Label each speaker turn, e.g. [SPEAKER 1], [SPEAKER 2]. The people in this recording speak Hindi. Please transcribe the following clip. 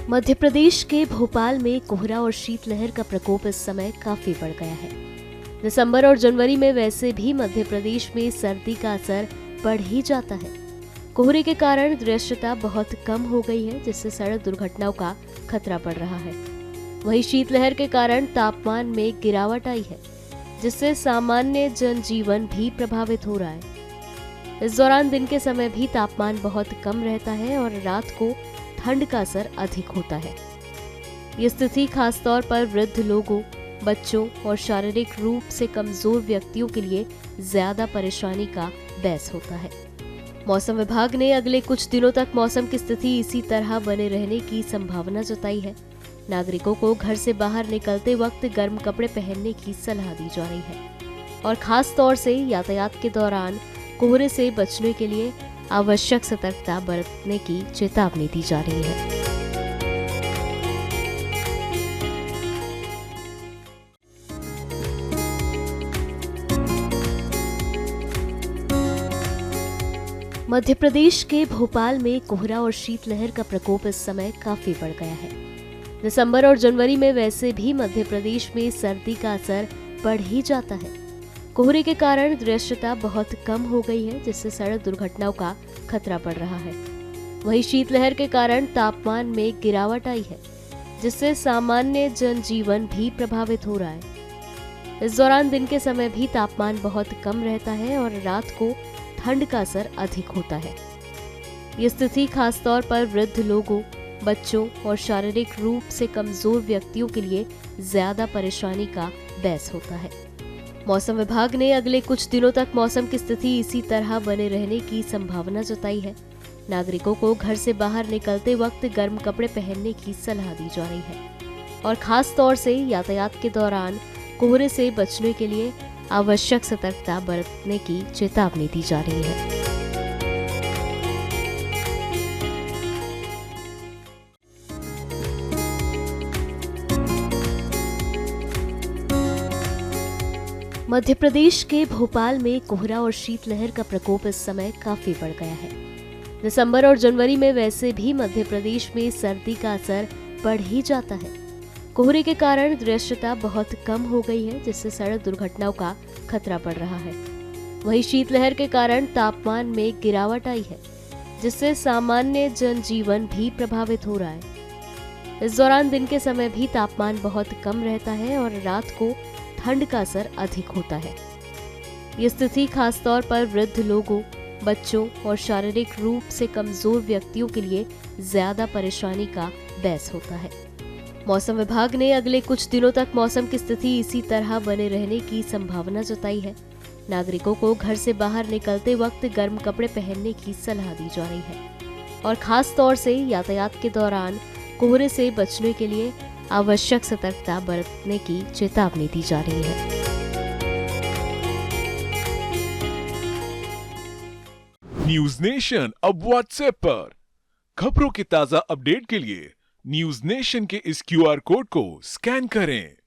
[SPEAKER 1] मध्य प्रदेश के भोपाल में कोहरा और शीतलहर का प्रकोप इस समय काफी बढ़ गया है। दिसंबर और जनवरी में वैसे भी मध्य प्रदेश में सर्दी का असर बढ़ ही जाता है। कोहरे के कारण दृश्यता बहुत कम हो गई है, जिससे सड़क दुर्घटनाओं का खतरा बढ़ रहा है। वहीं शीतलहर के कारण तापमान में गिरावट आई है, जिससे सामान्य जनजीवन भी प्रभावित हो रहा है। इस दौरान दिन के समय भी तापमान बहुत कम रहता है और रात को ठंड का असर अधिक होता है। ये स्थिति खासतौर पर वृद्ध लोगों, बच्चों और शारीरिक रूप से कमजोर व्यक्तियों के लिए ज्यादा परेशानी का बायस होता है। मौसम विभाग ने अगले कुछ दिनों तक मौसम की स्थिति इसी तरह बने रहने की संभावना जताई है। नागरिकों को घर से बाहर निकलते वक्त गर्म कपड़े पहनने की सलाह दी जा रही है और खास तौर से यातायात के दौरान कोहरे से बचने के लिए आवश्यक सतर्कता बरतने की चेतावनी दी जा रही है। मध्य प्रदेश के भोपाल में कोहरा और शीतलहर का प्रकोप इस समय काफी बढ़ गया है। दिसंबर और जनवरी में वैसे भी मध्य प्रदेश में सर्दी का असर बढ़ ही जाता है। कोहरे के कारण दृश्यता बहुत कम हो गई है, जिससे सड़क दुर्घटनाओं का खतरा बढ़ रहा है। वहीं शीतलहर के कारण तापमान में गिरावट आई है, जिससे सामान्य जनजीवन भी प्रभावित हो रहा है। इस दौरान दिन के समय भी तापमान बहुत कम रहता है और रात को ठंड का असर अधिक होता है। ये स्थिति खासतौर पर वृद्ध लोगों, बच्चों और शारीरिक रूप से कमजोर व्यक्तियों के लिए ज्यादा परेशानी का बायस होता है। मौसम विभाग ने अगले कुछ दिनों तक मौसम की स्थिति इसी तरह बने रहने की संभावना जताई है। नागरिकों को घर से बाहर निकलते वक्त गर्म कपड़े पहनने की सलाह दी जा रही है और खास तौर से यातायात के दौरान कोहरे से बचने के लिए आवश्यक सतर्कता बरतने की चेतावनी दी जा रही है। मध्य प्रदेश के भोपाल में कोहरा और शीतलहर का प्रकोप इस समय काफी बढ़ गया है। दिसंबर और जनवरी में वैसे भी मध्य प्रदेश में सर्दी का असर बढ़ ही जाता है। कोहरे के कारण दृश्यता बहुत कम हो गई है, जिससे सड़क दुर्घटनाओं का खतरा बढ़ रहा है। वहीं शीतलहर के कारण तापमान में गिरावट आई है, जिससे सामान्य जनजीवन भी प्रभावित हो रहा है। इस दौरान दिन के समय भी तापमान बहुत कम रहता है और रात को ठंड का असर अधिक होता है। ये स्थिति खासतौर पर वृद्ध लोगों, बच्चों और शारीरिक रूप से कमजोर व्यक्तियों के लिए ज्यादा परेशानी का बायस होता है। मौसम विभाग ने अगले कुछ दिनों तक मौसम की स्थिति इसी तरह बने रहने की संभावना जताई है। नागरिकों को घर से बाहर निकलते वक्त गर्म कपड़े पहनने की सलाह दी जा रही है और खास तौर से यातायात के दौरान कोहरे से बचने के लिए आवश्यक सतर्कता बरतने की चेतावनी दी जा रही है।
[SPEAKER 2] न्यूज नेशन अब व्हाट्सएप पर खबरों की ताजा अपडेट के लिए न्यूज नेशन के इस क्यूआर कोड को स्कैन करें।